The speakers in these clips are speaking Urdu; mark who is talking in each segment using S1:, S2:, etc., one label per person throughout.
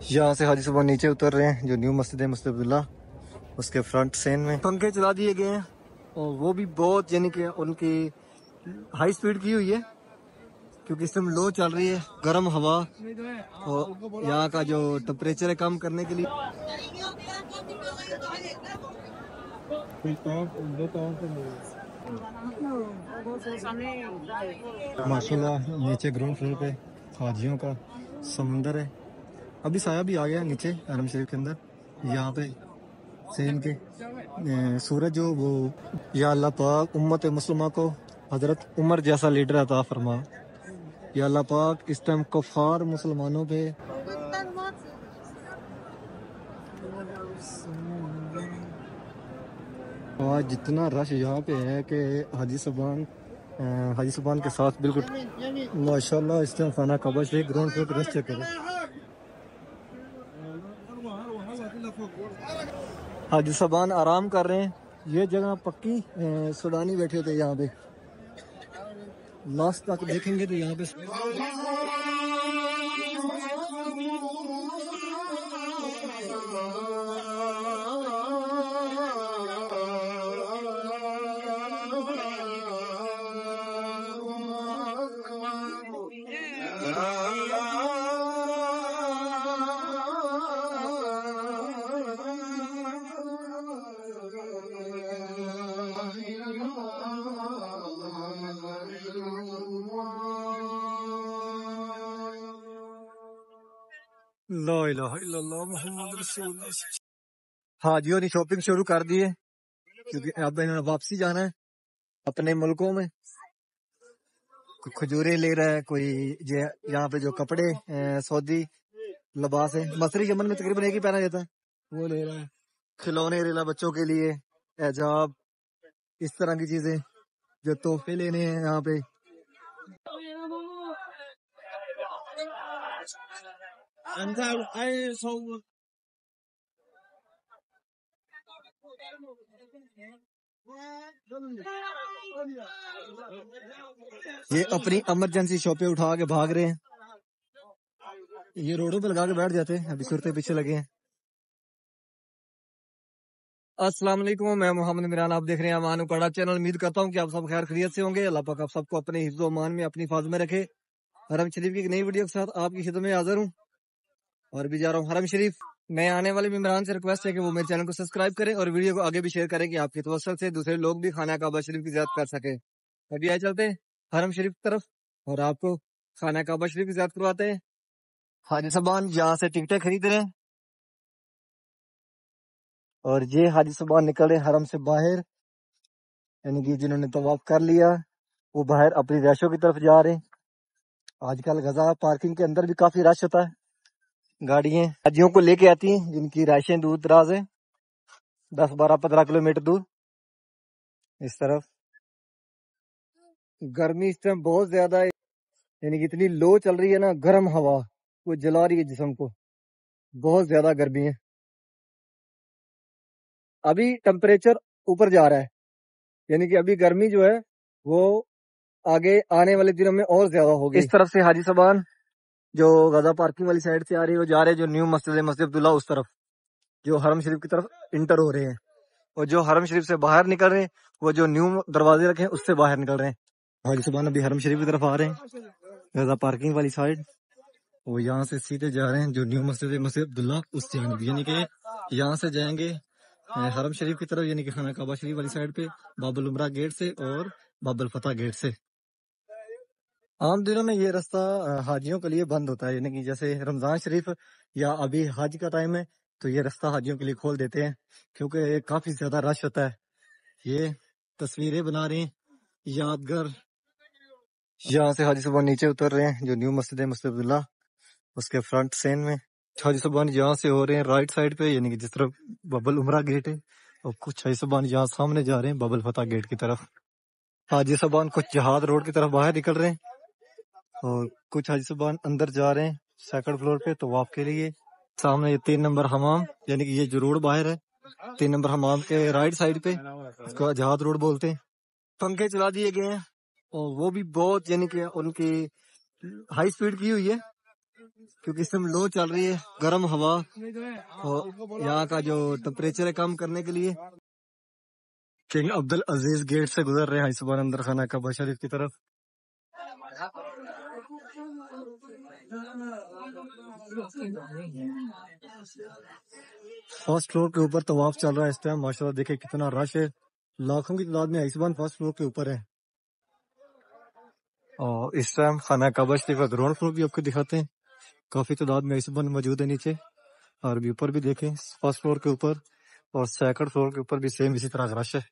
S1: یہاں سے حاجی صاحب نیچے اتر رہے ہیں، جو نیو مسجد ہے مسجد عبداللہ، اس کے فرنٹ سین میں پنکھے چلا دیے گئے ہیں، اور وہ بھی بہت یعنی کہ ان کی ہائی سپیڈ کی ہوئی ہے، کیونکہ اس ٹائم لو چل رہی ہے، گرم ہوا، اور یہاں کا جو ٹمپریچر ہے کم کرنے کے لیے ماشاءاللہ نیچے گراؤنڈ فلور پہ حاجیوں کا سمندر ہے۔ ابھی سایہ بھی آ گیا نیچے حرم شریف کے اندر، یہاں پہ سین کے سورج جو وہ، یا اللہ پاک امت مسلمہ کو حضرت عمر جیسا لیڈر عطا فرما، یا اللہ پاک اس ٹائم کفار مسلمانوں پہ آج جتنا رش یہاں پہ ہے کہ حاجی صاحبان کے ساتھ بالکل ماشاءاللہ اس ٹائم خانہ کعبہ شریف گراؤنڈ فلور پہ رش چیک کرو۔ حاجی صاحبان آرام کر رہے ہیں، یہ جگہ پکی سودانی بیٹھے تھے یہاں پہ، لاسٹ تک دیکھیں گے تو یہاں پہ لا الہ الا اللہ محمد رسول اللہ۔ حاجیوں نے شاپنگ شروع کر دی ہے، کیونکہ اب انہوں نے واپسی جانا ہے اپنے ملکوں میں۔ کوئی کھجورے لے رہا ہے، کوئی یہاں پہ جو کپڑے سعودی لباس ہے، مصری یمن میں تقریباً ایک ہی پہنا جاتا ہے، وہ لے رہا ہے۔ کھلونے لے رہا بچوں کے لیے، اعجاب، اس طرح کی چیزیں جو تحفے لینے ہیں یہاں پہ۔ یہ اپنی ایمرجنسی شاپیں اٹھا کے بھاگ رہے ہیں، یہ روڈوں پہ لگا کے بیٹھ جاتے ہیں، ابھی صورتیں پیچھے لگے ہیں۔ السلام علیکم، میں محمد عمران، آپ دیکھ رہے ہیں امان اکاڑا چینل۔ امید کرتا ہوں کہ آپ سب خیر خیریت سے ہوں گے۔ اللہ پاک آپ سب کو اپنے حفظ و امان میں، اپنی حفاظت میں رکھے۔ حرم شریف کی ایک نئی ویڈیو کے ساتھ آپ کی خدمت میں حاضر ہوں، اور بھی جا رہا ہوں حرم شریف۔ میں آنے والے ممبران سے ریکویسٹ ہے کہ وہ میرے چینل کو سبسکرائب کریں اور ویڈیو کو آگے بھی شیئر کریں کہ آپ کی توسط سے دوسرے لوگ بھی خانہ کعبہ شریف کی زیارت کر سکیں۔ ابھی آئے چلتے ہیں حرم شریف کی طرف اور آپ کو خانہ کعبہ شریف کی زیارت کرواتے ہیں۔ حاجی صاحبان یہاں سے ٹکٹیں خرید رہے ہیں، اور یہ حاجی صاحبان نکل رہے حرم سے باہر، یعنی کہ جنہوں نے طواف کر لیا وہ باہر اپنی رہائشوں کی طرف جا رہے ہیں۔ آج کل غزہ پارکنگ کے اندر بھی کافی رش ہوتا ہے، گاڑیاں حاجیوں کو لے کے آتی ہیں جن کی رہائشیں دور دراز ہیں، 10 12 15 کلومیٹر دور۔ اس طرف گرمی اس ٹائم بہت زیادہ ہے، یعنی کہ اتنی لو چل رہی ہے نا، گرم ہوا وہ جلا رہی ہے جسم کو، بہت زیادہ گرمی ہے۔ ابھی ٹمپریچر اوپر جا رہا ہے، یعنی کہ ابھی گرمی جو ہے وہ آگے آنے والے دنوں میں اور زیادہ ہوگی۔ اس طرف سے حاجی صاحبان جو غزہ پارکنگ والی سائڈ سے آ رہی ہے وہ جا رہے ہیں جو نیو مسجد مسجد عبداللہ، اس طرف جو حرم شریف کی طرف انٹر ہو رہے ہیں، اور جو حرم شریف سے باہر نکل رہے ہیں وہ جو نیو دروازے رکھے ہیں اس سے باہر نکل رہے ہیں۔ حاجی صاحبان ابھی حرم شریف کی طرف آ رہے ہیں، غزہ پارکنگ والی سائڈ، وہ یہاں سے سیدھے جا رہے ہیں جو نیو مسجد مسجد عبداللہ اس جانب، یعنی کہ یہاں سے جائیں گے حرم شریف کی طرف، یعنی کہ خانہ کعبہ شریف والی سائڈ پہ باب العمرہ گیٹ سے اور باب الفتح گیٹ سے۔ عام دنوں میں یہ رستہ حاجیوں کے لیے بند ہوتا ہے، یعنی کہ جیسے رمضان شریف یا ابھی حج کا ٹائم ہے تو یہ رستہ حاجیوں کے لیے کھول دیتے ہیں، کیونکہ کافی زیادہ رش ہوتا ہے۔ یہ تصویریں بنا رہے ہیں یادگار۔ یہاں سے حاجی صاحبان نیچے اتر رہے ہیں جو نیو مسجد مسجد عبداللہ، اس کے فرنٹ سین میں۔ حاجی صاحبان یہاں سے ہو رہے ہیں رائٹ سائڈ پہ، یعنی کہ جس طرف باب العمرہ گیٹ ہے، اور کچھ حاجی صاحبان یہاں سامنے جا رہے ہیں باب الفتح گیٹ کی طرف۔ حاجی صاحبان کچھ جہاد روڈ کی طرف باہر نکل رہے ہیں، اور کچھ حاجی صاحبان اندر جا رہے ہیں سیکنڈ فلور پہ طواف کے لیے۔ سامنے یہ 3 نمبر حمام، یعنی کہ یہ جو روڈ باہر ہے 3 نمبر حمام کے رائٹ سائڈ پہ، اس کو جہاد روڈ بولتے ہیں۔ پنکھے چلا دیے گئے ہیں، اور وہ بھی بہت یعنی کہ ان کی ہائی سپیڈ کی ہوئی ہے، کیونکہ اس میں لو چل رہی ہے، گرم ہوا، اور یہاں کا جو ٹمپریچر ہے کم کرنے کے لیے کنگ عبد العزیز گیٹ سے گزر رہے ہیں اس بار اندر خانہ کعبہ شریف کی طرف۔ فرسٹ فلور کے اوپر طواف چل رہا ہے اس ٹائم، ماشاءاللہ دیکھیں کتنا رش ہے، لاکھوں کی تعداد میں اس بار فرسٹ فلور کے اوپر ہے۔ اور اس ٹائم خانہ کعبہ شریف کا گراؤنڈ فلور بھی آپ کو دکھاتے ہیں، کافی تعداد میں اس بار موجود ہے نیچے، اور بھی اوپر بھی دیکھیں فرسٹ فلور کے اوپر اور سیکنڈ فلور کے اوپر بھی سیم اسی طرح رش ہے۔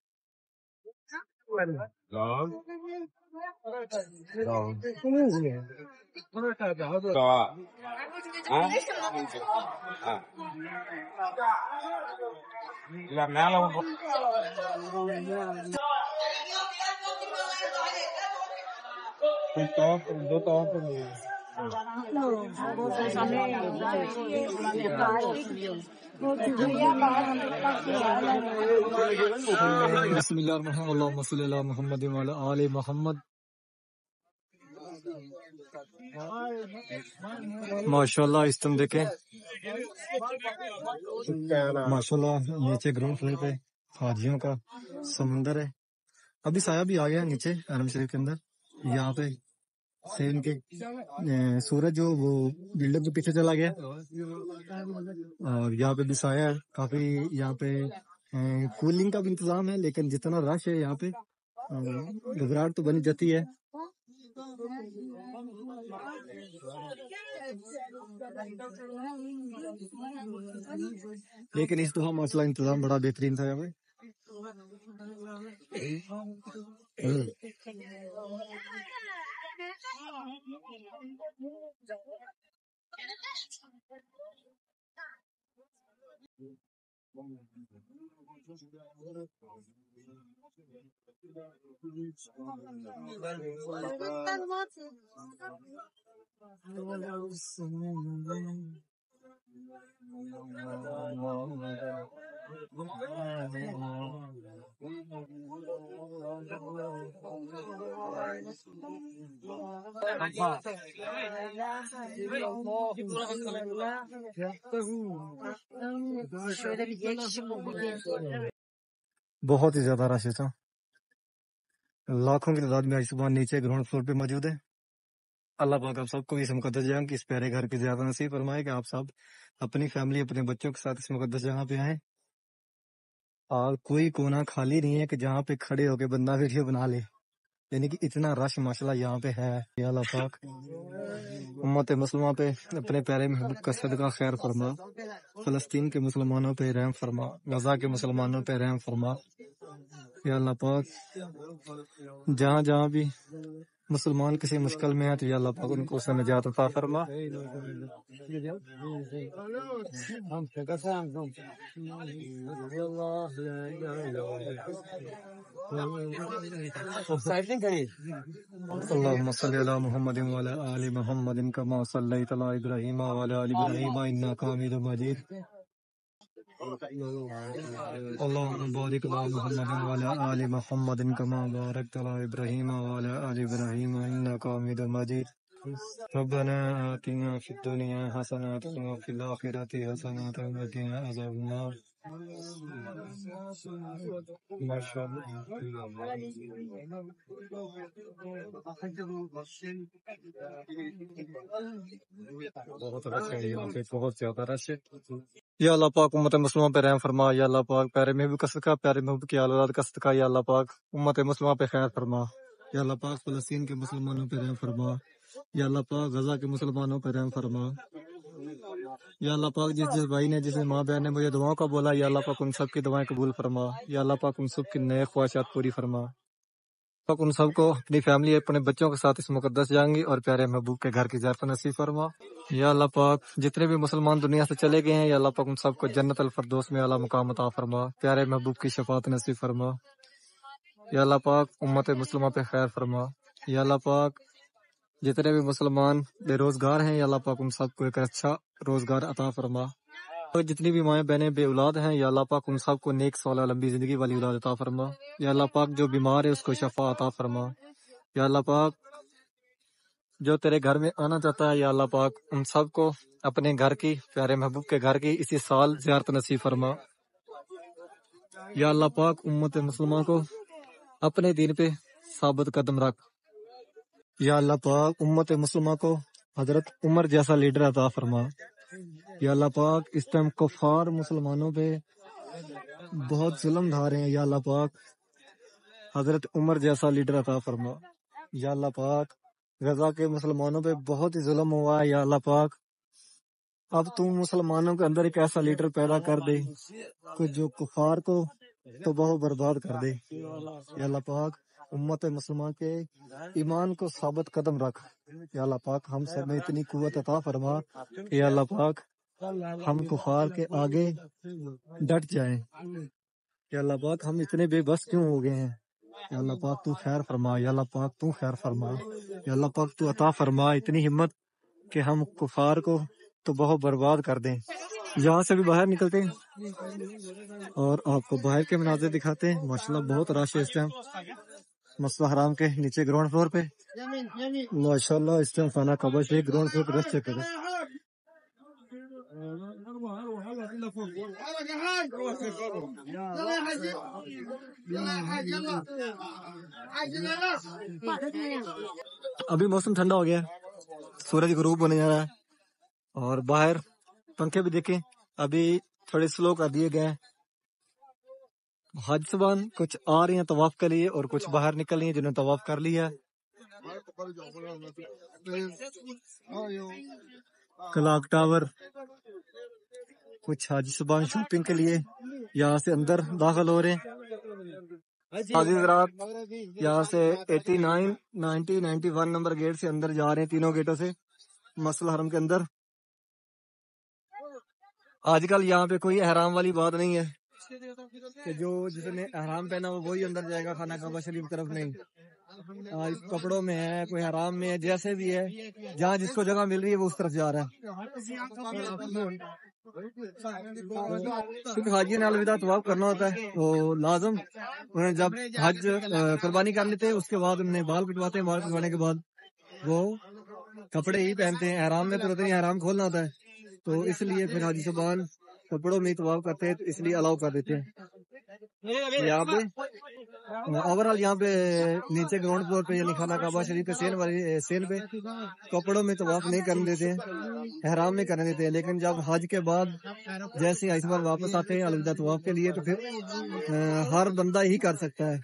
S1: بسم اللہ الرحمن الرحیم، اللہم صلی علی محمد وعلی آل محمد۔ ماشاءاللہ اس تم دیکھیں ماشاءاللہ نیچے گراؤنڈ فلور پہ حاجیوں کا سمندر ہے، ابھی سایہ بھی آ گیا نیچے حرم شریف کے اندر، یہاں پہ سے ان کے سورج جو وہ بلڈنگ کے پیچھے چلا گیا، اور یہاں پہ بھی سایہ ہے کافی، یہاں پہ کولنگ کا بھی انتظام ہے، لیکن جتنا رش ہے یہاں پہ گھبراہٹ تو بنی جاتی ہے۔ لیکن اس دفعہ مسئلہ انتظام بڑا بہترین تھا یہاں پہ۔ بہت ہی زیادہ رش تھا، لاکھوں کی تعداد میں صبح نیچے گراؤنڈ فلور پہ موجود ہے۔ اللہ پاک آپ سب کو اس مقدس جگہ کی اس پیارے گھر کی زیادہ نصیب فرمائے کہ آپ سب اپنی فیملی اپنے بچوں کے ساتھ اس مقدس جگہ پہ آئیں، اور کوئی کونا خالی نہیں ہے کہ جہاں پہ کھڑے ہو کے بندہ ویڈیو بنا لے، یعنی کہ اتنا رش ماشاءاللہ یہاں پہ ہے۔ یا اللہ پاک امت مسلمہ پہ اپنے پیارے محبوب کا صدقہ خیر فرما، فلسطین کے مسلمانوں پہ رحم فرما، غزہ کے مسلمانوں پہ رحم فرما۔ یا اللہ پاک جہاں جہاں بھی مسلمان کسی مشکل میں ہے تو یا اللہ پاک ان کو اس سے نجات عطا فرما۔ اللهم صل على محمد وعلى آل محمد كما صليت على إبراهيم وعلى آل إبراهيم إنك حميد مجيد۔ اللهم بارك على محمد وعلى آل محمد كما باركت على إبراهيم وعلى آل إبراهيم إنك حميد مجيد۔ ربنا آتنا في الدنيا حسنة وفي الآخرة حسنة وقنا عذاب النار۔ بہت رش ہے یہاں پہ، بہت زیادہ رش ہے۔ یا اللہ پاک امت مسلمہ پہ رحم فرما، یا اللہ پاک پیارے محبوب کا صدقہ، پیارے محبوب کی اولاد کا صدقہ، یا اللہ پاک امت مسلمہ پہ خیر فرما، یا اللہ پاک فلسطین کے مسلمانوں پہ رحم فرما، یا اللہ پاک غزہ کے مسلمانوں پہ رحم فرما۔ یا اللہ پاک جس بھائی نے جس ماں بہن نے مجھے دعاؤں کا بولا، یا اللہ پاک ان سب کی دعائیں قبول فرما، یا اللہ پاک ان سب کی نیک خواہشات پوری فرما، پاک ان سب کو اپنی فیملی اپنے بچوں کے ساتھ اس مقدس جانگی اور پیارے محبوب کے گھر کی زیارت نصیب فرما۔ یا اللہ پاک جتنے بھی مسلمان دنیا سے چلے گئے ہیں یا اللہ پاک ان سب کو جنت الفردوس میں اعلیٰ مقام عطا فرما، پیارے محبوب کی شفاعت نصیب فرما۔ یا اللہ پاک امت مسلمہ پہ خیر فرما۔ یا اللہ پاک جتنے بھی مسلمان بے روزگار ہیں یا اللہ پاک ان سب کو ایک اچھا روزگار عطا فرما، اور جتنی بھی مائیں بہنیں بے اولاد ہیں یا اللہ پاک ان سب کو نیک صالح لمبی زندگی والی اولاد عطا فرما۔ یا اللہ پاک جو بیمار ہے اس کو شفا عطا فرما۔ یا اللہ پاک جو تیرے گھر میں آنا چاہتا ہے یا اللہ پاک ان سب کو اپنے گھر کی، پیارے محبوب کے گھر کی اسی سال زیارت نصیب فرما۔ یا اللہ پاک امت مسلمہ کو اپنے دین پہ ثابت قدم رکھ۔ یا اللہ پاک امت مسلمہ کو حضرت عمر جیسا لیڈر عطا فرما۔ یا اللہ پاک اس ٹائم کفار مسلمانوں پہ بہت ظلم ڈھا رہے ہیں، یا اللہ پاک حضرت عمر جیسا لیڈر عطا فرما۔ یا اللہ پاک غزہ کے مسلمانوں پہ بہت ہی ظلم ہوا ہے، یا اللہ پاک اب تم مسلمانوں کے اندر ایک ایسا لیڈر پیدا کر دے کہ جو کفار کو تباہ و برباد کر دے۔ یا اللہ پاک امت مسلمان کے ایمان کو ثابت قدم رکھ۔ یا اللہ پاک ہم سب میں اتنی قوت عطا فرما کہ یا اللہ پاک ہم کفار کے آگے ڈٹ جائیں۔ یا اللہ پاک ہم اتنے بے بس کیوں ہو گئے ہیں؟ یا اللہ پاک تو خیر فرما، یا اللہ پاک تو خیر فرما، یا اللہ پاک تو عطا فرما اتنی ہمت کہ ہم کفار کو تو بہت برباد کر دیں۔ یہاں سے بھی باہر نکلتے ہیں اور آپ کو باہر کے مناظر دکھاتے ہیں۔ ماشاءاللہ بہت رش ہے اس ٹائم مسجد حرام کے نیچے گراؤنڈ فلور پہ، ماشاءاللہ اس ٹائم خانہ کعبہ شریف گراؤنڈ فلور پہ رش چیک کریں۔ ابھی موسم ٹھنڈا ہو گیا ہے، سورج غروب ہونے جا رہا ہے اور باہر پنکھے بھی دیکھیں ابھی تھوڑے سلو کر دیے گئے ہیں۔ حج سبان کچھ آ رہی ہیں طواف کے لیے اور کچھ باہر نکل رہی ہیں جنہوں نے طواف کر لیا ہے۔ کلاک ٹاور کچھ حاجی سبان شاپنگ کے لیے یہاں سے اندر داخل ہو رہے ہیں۔ حاجی حضرات یہاں سے 89، 90، 91 نمبر گیٹ سے اندر جا رہے ہیں، تینوں گیٹوں سے مسجد حرم کے اندر۔ آج کل یہاں پہ کوئی احرام والی بات نہیں ہے کہ جس نے احرام پہنا ہو وہی اندر جائے گا خانہ کعبہ شریف طرف، نہیں۔ آج کپڑوں میں ہے، کوئی حرام میں ہے، جیسے بھی ہے، جہاں جس کو جگہ مل رہی ہے وہ اس طرف جا رہا ہے۔ کیونکہ حاجی نے الوداع طواف کرنا ہوتا ہے تو لازم انہیں جب حج قربانی کر لیتے ہیں اس کے بعد انہیں بال کٹواتے ہیں، بال کٹوانے کے بعد وہ کپڑے ہی پہنتے ہیں۔ احرام میں پھر احرام کھولنا ہوتا ہے تو اس لیے پھر حاجی صاحبان کپڑوں میں طواف کرتے ہیں، تو اس لیے الاؤ کر دیتے ہیں۔ یہاں پہ اوورال یہاں پہ نیچے گراؤنڈ فلور پہ یعنی خانہ کعبہ شریف کے سیل پہ کپڑوں میں طواف نہیں کرنے دیتے ہیں، احرام میں کرنے دیتے ہیں، لیکن جب حج کے بعد جیسے حج سے واپس آتے ہیں الوداع طواف کے لیے تو پھر ہر بندہ ہی کر سکتا ہے،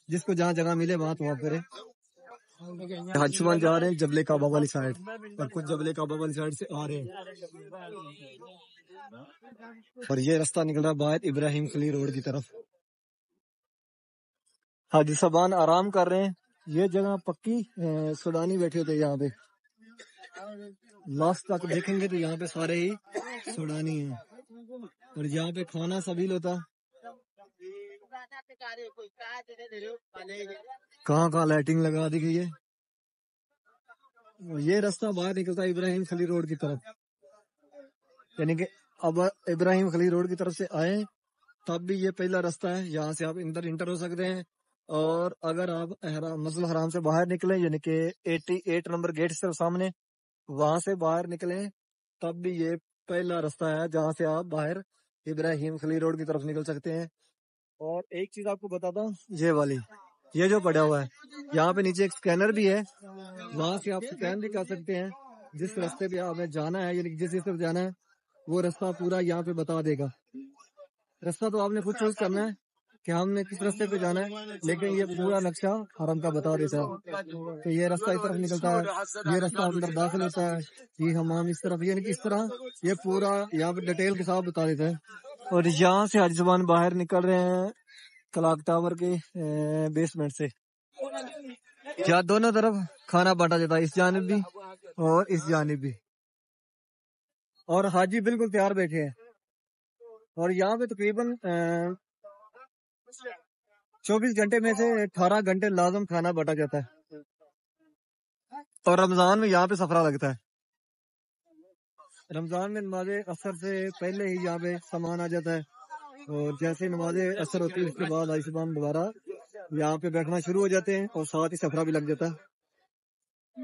S1: جس کو جہاں جگہ ملے وہاں طواف کرے۔ حج سبان جا رہے ہیں جبل کعبہ والی سائڈ اور کچھ جبل کعبہ والی سائڈ سے آ رہے ہیں اور یہ راستہ نکل رہا باہر ابراہیم خلیل روڈ کی طرف۔ حاجی صاحبان آرام کر رہے ہیں، یہ جگہ پکی سودانی بیٹھے ہوتے یہاں پہ، لاسٹ تک دیکھیں گے تو یہاں پہ سارے ہی سودانی ہیں اور یہاں پہ کھانا سبھی ہوتا۔ کہاں کہاں لائٹنگ لگا دی گئی ہے۔ یہ راستہ باہر نکلتا ہے ابراہیم خلیل روڈ کی طرف، یعنی کہ اب ابراہیم خلیل روڈ کی طرف سے آئے تب بھی یہ پہلا راستہ ہے، یہاں سے آپ اندر انٹر ہو سکتے ہیں۔ اور اگر آپ مسجد حرام سے باہر نکلیں یعنی کہ 88 نمبر گیٹ سے سامنے وہاں سے باہر نکلیں تب بھی یہ پہلا راستہ ہے جہاں سے آپ باہر ابراہیم خلیل روڈ کی طرف نکل سکتے ہیں۔ اور ایک چیز آپ کو بتاتا ہوں، یہ والی یہ جو پڑا ہوا ہے یہاں پہ نیچے ایک سکینر بھی ہے، وہاں سے آپ سکین بھی کر سکتے ہیں جس راستے پہ آپ جانا ہے، یعنی جس طرف جانا ہے وہ راستہ پورا یہاں پہ بتا دے گا۔ راستہ تو آپ نے خود چوز کرنا ہے کہ ہم نے کس راستے پہ جانا ہے، لیکن یہ پورا نقشہ حرم کا بتا دیتا ہے کہ یہ راستہ اس طرف نکلتا ہے، یہ راستہ اندر داخل ہوتا ہے، یہ ہمام اس طرف، یعنی کہ اس طرح یہ پورا یہاں پہ ڈیٹیل کے ساتھ بتا دیتا ہے۔ اور یہاں سے حاجی صاحبان باہر نکل رہے ہیں کلاک ٹاور کے بیسمنٹ سے، جہاں دونوں طرف کھانا بانٹا جاتا ہے، اس جانب بھی اور اس جانب بھی، اور حاجی بالکل تیار بیٹھے ہیں۔ اور یہاں پہ تقریباً 24 گھنٹے میں سے 18 گھنٹے لازم کھانا بانٹا جاتا ہے، اور رمضان میں یہاں پہ سفرہ لگتا ہے۔ رمضان میں نماز عصر سے پہلے ہی یہاں پہ سامان آ جاتا ہے، اور جیسے نماز عصر ہوتی ہے اس کے بعد حاجی صاحبان دوبارہ یہاں پہ بیٹھنا شروع ہو جاتے ہیں اور ساتھ ہی سفرہ بھی لگ جاتا ہے۔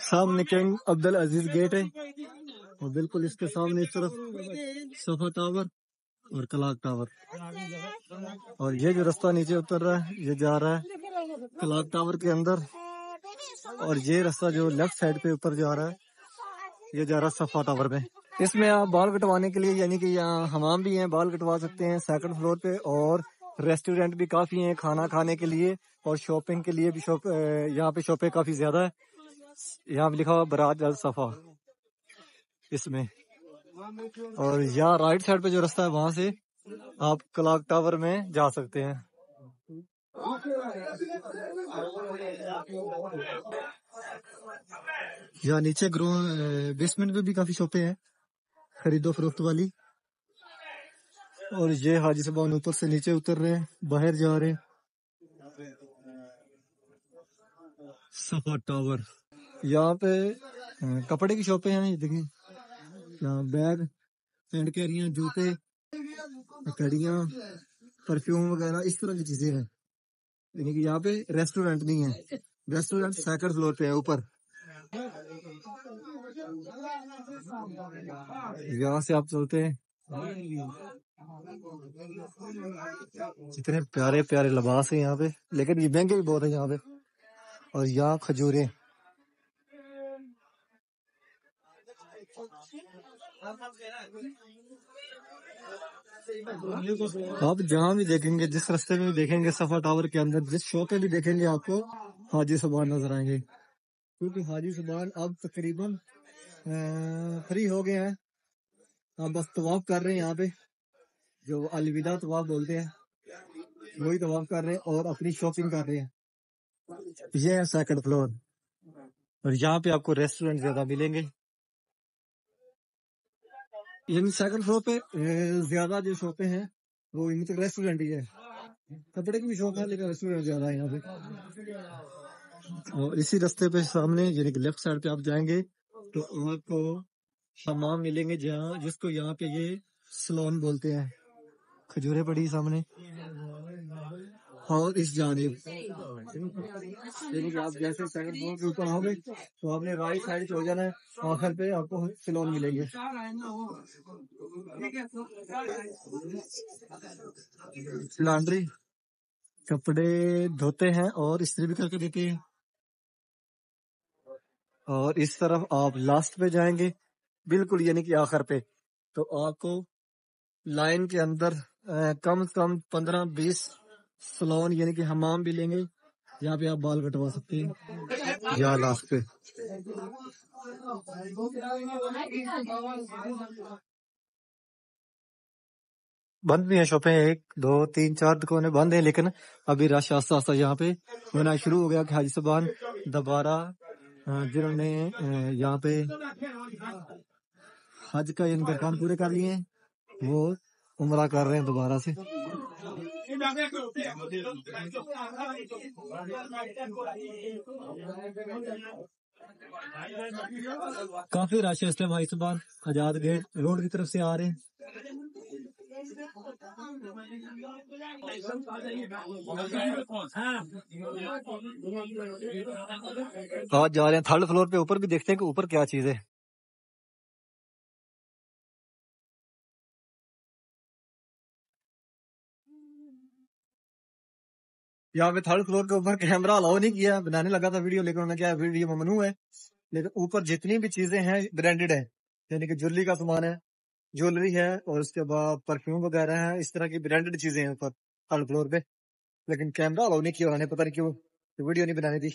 S1: سامنے کنگ عبدالعزیز گیٹ ہے اور بالکل اس کے سامنے اس طرف صفا ٹاور اور کلاک ٹاور، اور یہ جو رستہ نیچے اتر رہا ہے یہ جا رہا ہے کلاک ٹاور کے اندر، اور یہ رستہ جو لیفٹ سائڈ پہ اوپر جا رہا ہے یہ جا رہا ہے صفا ٹاور پہ۔ اس میں آپ بال کٹوانے کے لیے یعنی کہ یہاں حمام بھی ہیں، بال کٹوا سکتے ہیں سیکنڈ فلور پہ، اور ریسٹورینٹ بھی کافی ہیں کھانا کھانے کے لیے، اور شاپنگ کے لیے بھی یہاں پہ شاپیں کافی زیادہ ہے۔ یہاں پہ لکھا ہوا براج الصفا اس میں، اور یہاں رائٹ سائڈ پہ جو رستہ ہے وہاں سے آپ کلاک ٹاور میں جا سکتے ہیں۔ یہاں نیچے بیسمنٹ میں بھی کافی شاپیں ہیں خرید و فروخت والی، اور یہ حاجی صاحبان اوپر سے نیچے اتر رہے ہیں، باہر جا رہے ہیں۔ صفا ٹاور یہاں پہ کپڑے کی شاپیں ہیں، یہ دیکھیں یہاں بیگ، ہینڈ کیریاں، جوتے، کڑیاں، پرفیوم وغیرہ اس طرح کی چیزیں ہیں، یعنی کہ یہاں پہ ریسٹورینٹ نہیں ہے، ریسٹورینٹ سیکنڈ فلور پہ ہے اوپر۔ یہاں سے آپ چلتے ہیں، اتنے پیارے پیارے لباس ہیں یہاں پہ، لیکن یہ مہنگے بھی بہت ہیں یہاں پہ، اور یہاں کھجوریں۔ آپ جہاں بھی دیکھیں گے، جس رستے میں بھی دیکھیں گے صفا ٹاور کے اندر جس شاپ پہ بھی دیکھیں گے آپ کو حاجی صاحبان نظر آئیں گے، کیونکہ حاجی صاحبان اب تقریباً فری ہو گئے ہیں، آپ بس طواف کر رہے ہیں یہاں پہ، جو الوداع طواف بولتے ہیں وہی طواف کر رہے ہیں اور اپنی شاپنگ کر رہے ہیں۔ یہ ہے سیکنڈ فلور، اور یہاں پہ آپ کو ریسٹورینٹ زیادہ ملیں گے، یعنی سیکنڈ فلور پہ زیادہ جو شاپیں ہیں وہ ریسٹورینٹ ہی ہے، کپڑے کی بھی شاپ ہے لیکن ریسٹورینٹ زیادہ ہے یہاں پہ۔ اور اسی رستے پہ سامنے یعنی کہ لیفٹ سائڈ پہ آپ جائیں گے تو آپ کو حمام ملیں گے، جس کو یہاں پہ یہ سلون بولتے ہیں، کھجوریں پڑی سامنے، اور اس جانب یعنی کہ آپ جیسے سیکنڈ فلور کے اوپر ہوں گے تو آپ نے رائٹ سائڈ پہ ہو جانا ہے، آخر پہ آپ کو سلون ملیں گے۔ لانڈری کپڑے دھوتے ہیں اور استری بھی کر کے دیتے ہیں، اور اس طرف آپ لاسٹ پہ جائیں گے بالکل یعنی کہ آخر پہ تو آپ کو لائن کے اندر کم از کم 15-20 سلون یعنی کہ حمام بھی لیں گے، یہاں پہ آپ بال کٹوا سکتے ہیں یا لاسٹ پہ۔ بند بھی ہیں شاپیں، 1 2 3 4 دکانیں بند ہیں، لیکن ابھی رش آہستہ آہستہ یہاں پہ ہونا شروع ہو گیا کہ حاجی صاحبان دوبارہ جنہوں نے یہاں پہ حج کا ان کا کام پورے کر لیے ہیں وہ عمرہ کر رہے ہیں دوبارہ سے۔ کافی رش ہے اس ٹائم، حاجی صاحبان آزاد گیٹ روڈ کی طرف سے آ رہے ہیں۔ آج جا رہے ہیں تھرڈ فلور پہ، اوپر بھی دیکھتے ہیں کہ اوپر کیا چیز ہے۔ یہاں پہ تھرڈ فلور کے اوپر کیمرہ الاؤ نہیں کیا، بنانے لگا تھا ویڈیو لیکن انہوں نے کیا ویڈیو ممنوع ہے، لیکن اوپر جتنی بھی چیزیں ہیں برانڈیڈ ہے، یعنی کہ جویلری کا سامان ہے، جویلری ہے، اور اس کے بعد پرفیوم وغیرہ ہے، اس طرح کی برانڈیڈ چیزیں ہیں اوپر تھرڈ فلور پہ، لیکن کیمرہ الاؤ نہیں کیا انہوں نے، پتہ نہیں کیوں، ویڈیو نہیں بنانی تھی۔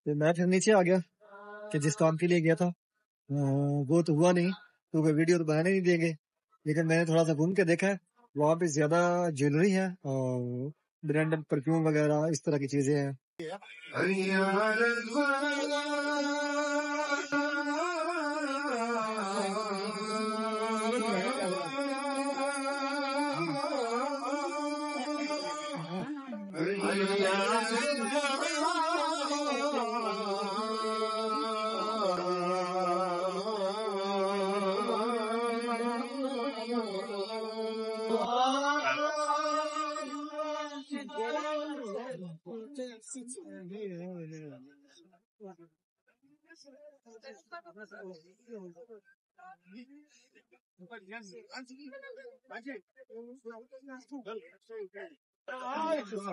S1: تو میں پھر نیچے آ گیا کہ جس کام کے لیے گیا تھا وہ تو ہوا نہیں، کیونکہ ویڈیو تو بنانے نہیں دیں گے، لیکن میں نے تھوڑا سا گھوم کے دیکھا ہے وہاں پہ زیادہ جویلری ہے اور برانڈڈ پرفیوم وغیرہ اس طرح کی چیزیں ہیں۔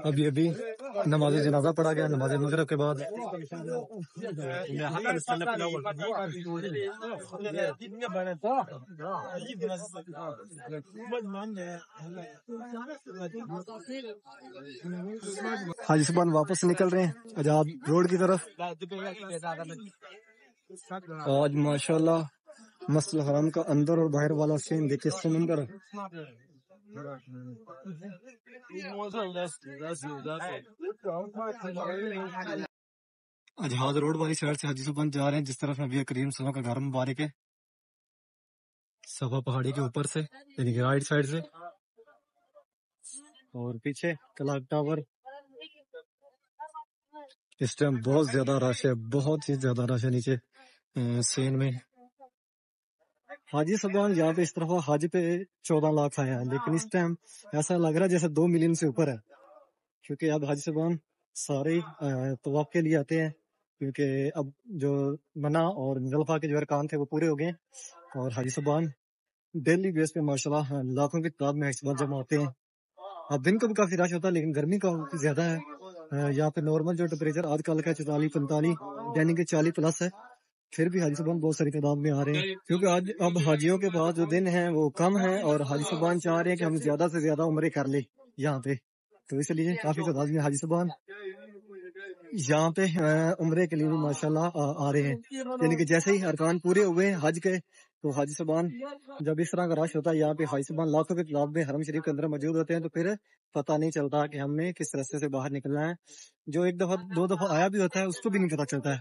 S1: ابھی نماز جنازہ پڑھا گیا، نماز مغرب کے بعد حاجی صاحبان واپس نکل رہے ہیں آزاد روڈ کی طرف. آج ماشاءاللہ مسجد الحرام کا اندر اور باہر والا سین دیکھیں، سمندر. جہاز روڈ والی سائڈ سے حاجی صاحبان جا رہے ہیں جس طرف نبی کریم صلی اللہ علیہ وسلم کا گھر مبارک ہے، صفا پہاڑی کے اوپر سے یعنی کہ رائٹ سائڈ سے، اور پیچھے کلاک ٹاور. اس ٹائم بہت زیادہ رش ہے، بہت ہی زیادہ رش ہے نیچے سین میں. حاجی صاحبان یہاں پہ اس طرف حج پہ 14 لاکھ آیا ہے، لیکن اس ٹائم ایسا لگ رہا ہے جیسے 2 ملین سے اوپر ہے، کیونکہ اب حاجی صاحبان سارے طواف کے لیے آتے ہیں، کیونکہ اب جو منا اور مزدلفہ کے جو ارکان تھے وہ پورے ہو گئے ہیں، اور حاجی صاحبان ڈیلی بیس پہ ماشاءاللہ لاکھوں کی تعداد میں حاجی صاحبان جمع ہوتے ہیں. اب دن کو بھی کافی رش ہوتا ہے لیکن گرمی کا زیادہ ہے. یہاں پہ نارمل جو ٹیمپریچر آج کل کا 44-45 یعنی کہ 40 پلس ہے، پھر بھی حاجی صاحبان بہت ساری تعداد میں آ رہے ہیں، کیونکہ آج اب حاجیوں کے پاس جو دن ہیں وہ کم ہیں، اور حاجی صاحبان چاہ رہے ہیں کہ ہم زیادہ سے زیادہ عمرے کر لیں یہاں پہ، تو اس لیے کافی تعداد میں حاجی صاحبان یہاں پہ عمرے کے لیے بھی ماشاءاللہ آ رہے ہیں. یعنی کہ جیسے ہی ارکان پورے ہوئے ہیں حج کے، تو حاجی صاحبان جب اس طرح کا رش ہوتا ہے یہاں پہ حاجی صاحبان لاکھوں کی تعداد میں حرم شریف کے اندر موجود ہوتے ہیں، تو پھر پتہ نہیں چلتا کہ ہم نے کس راستے سے باہر نکلنا ہے. جو ایک دفعہ 2 دفعہ آیا بھی ہوتا ہے اس کو بھی نہیں پتہ چلتا ہے،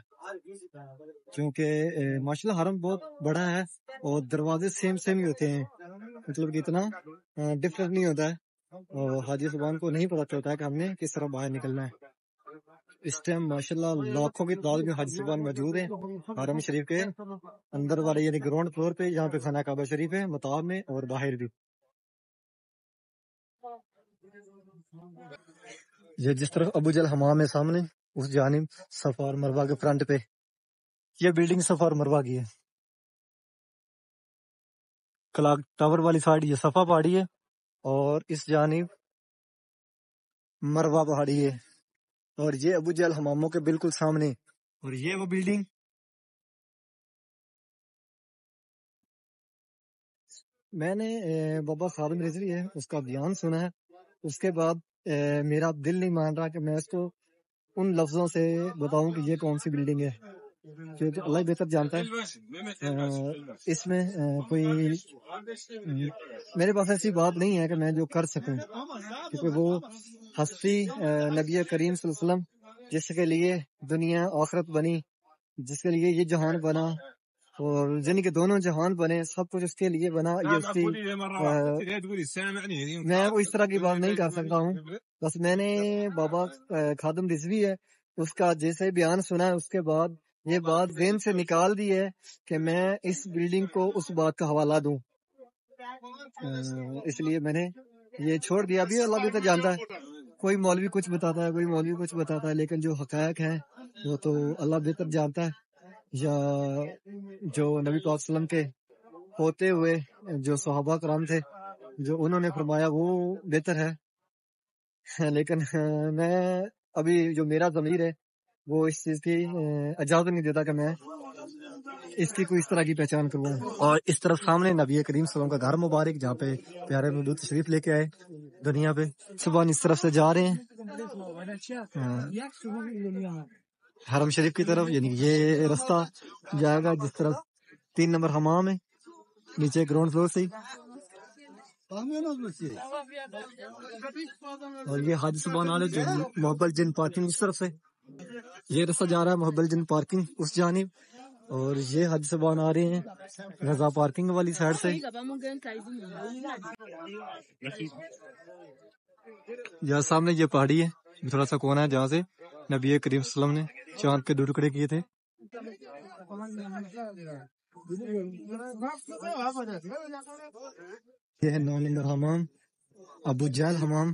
S1: کیونکہ ماشاءاللہ حرم بہت بڑا ہے اور دروازے سیم ہی ہوتے ہیں، مطلب کہ اتنا ڈفرنٹ نہیں ہوتا ہے، اور حاجی صاحبان کو نہیں پتہ چلتا ہے کہ ہم نے کس طرح باہر نکلنا ہے. اس ٹائم ماشاءاللہ لاکھوں کی تعداد میں حاجی صاحبان موجود ہیں حرم شریف کے اندر والے یعنی گراؤنڈ فلور پہ، جہاں پہ خانہ کعبہ شریف ہے، مطاب میں اور باہر بھی. یہ جس طرف ابو جہل حمام ہے سامنے اس جانب صفا اور مروہ کے فرنٹ پہ یہ بلڈنگ صفا اور مروہ کی ہے. کلاک ٹاور والی سائڈ یہ صفا پہاڑی ہے اور اس جانب مروہ پہاڑی ہے، اور یہ ابو جہل حماموں کے بالکل سامنے، اور یہ وہ بلڈنگ. میں نے بابا خادم رضوی ہے اس کا بیان سنا ہے، اس کے بعد میرا دل نہیں مان رہا کہ میں اس کو ان لفظوں سے بتاؤں کہ یہ کون سی بلڈنگ ہے، کیونکہ اللہ ہی بہتر جانتا ہے. اس میں کوئی میرے پاس ایسی بات نہیں ہے کہ میں جو کر سکوں، کیونکہ وہ ہستی نبی کریم صلی اللہ علیہ وسلم جس کے لیے دنیا آخرت بنی، جس کے لیے یہ جہان بنا، اور یعنی کہ دونوں جہان بنے، سب کچھ اس کے لیے بنا. یہ اس کی میں وہ اس طرح کی بات نہیں کر سکتا ہوں، بس میں نے بابا خادم رضوی ہے اس کا جیسے بیان سنا ہے، اس کے بعد یہ بات ذہن سے نکال دی ہے کہ میں اس بلڈنگ کو اس بات کا حوالہ دوں، اس لیے میں نے یہ چھوڑ دیا. ابھی اللہ بھی تو جانتا ہے، کوئی مولوی کچھ بتاتا ہے، کوئی مولوی کچھ بتاتا ہے، لیکن جو حقائق ہیں وہ تو اللہ بہتر جانتا ہے، یا جو نبی پاک صلی اللہ علیہ وسلم کے ہوتے ہوئے جو صحابہ کرام تھے جو انہوں نے فرمایا وہ بہتر ہے. لیکن میں ابھی جو میرا ضمیر ہے وہ اس چیز کی اجازت نہیں دیتا کہ میں اس کی کوئی اس طرح کی پہچان کروں. اور اس طرف سامنے نبی کریم صلی اللہ علیہ وسلم کا گھر مبارک جہاں پہ پیارے مودود تشریف لے کے آئے دنیا پہ. صبح اس طرف سے جا رہے ہیں حرم شریف کی طرف، یعنی یہ راستہ جائے گا جس طرف 3 نمبر حمام ہے نیچے گراؤنڈ فلور سے ہی. اور یہ حاجی صاحبان والے جو محبت جن پارکنگ اس طرف سے یہ راستہ جا رہا ہے، محبت جن پارکنگ اس جانب، اور یہ حاجی صاحبان آ رہے ہیں رضا پارکنگ والی سائڈ سے. یہاں سامنے یہ پہاڑی ہے تھوڑا سا کونا ہے جہاں سے نبی کریم صلی اللہ علیہ وسلم نے چاند کے 2 ٹکڑے کیے تھے. یہ ہے 9 نمبر حمام ابو جہل حمام.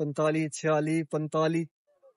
S1: 45, 46, 45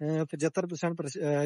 S1: 75%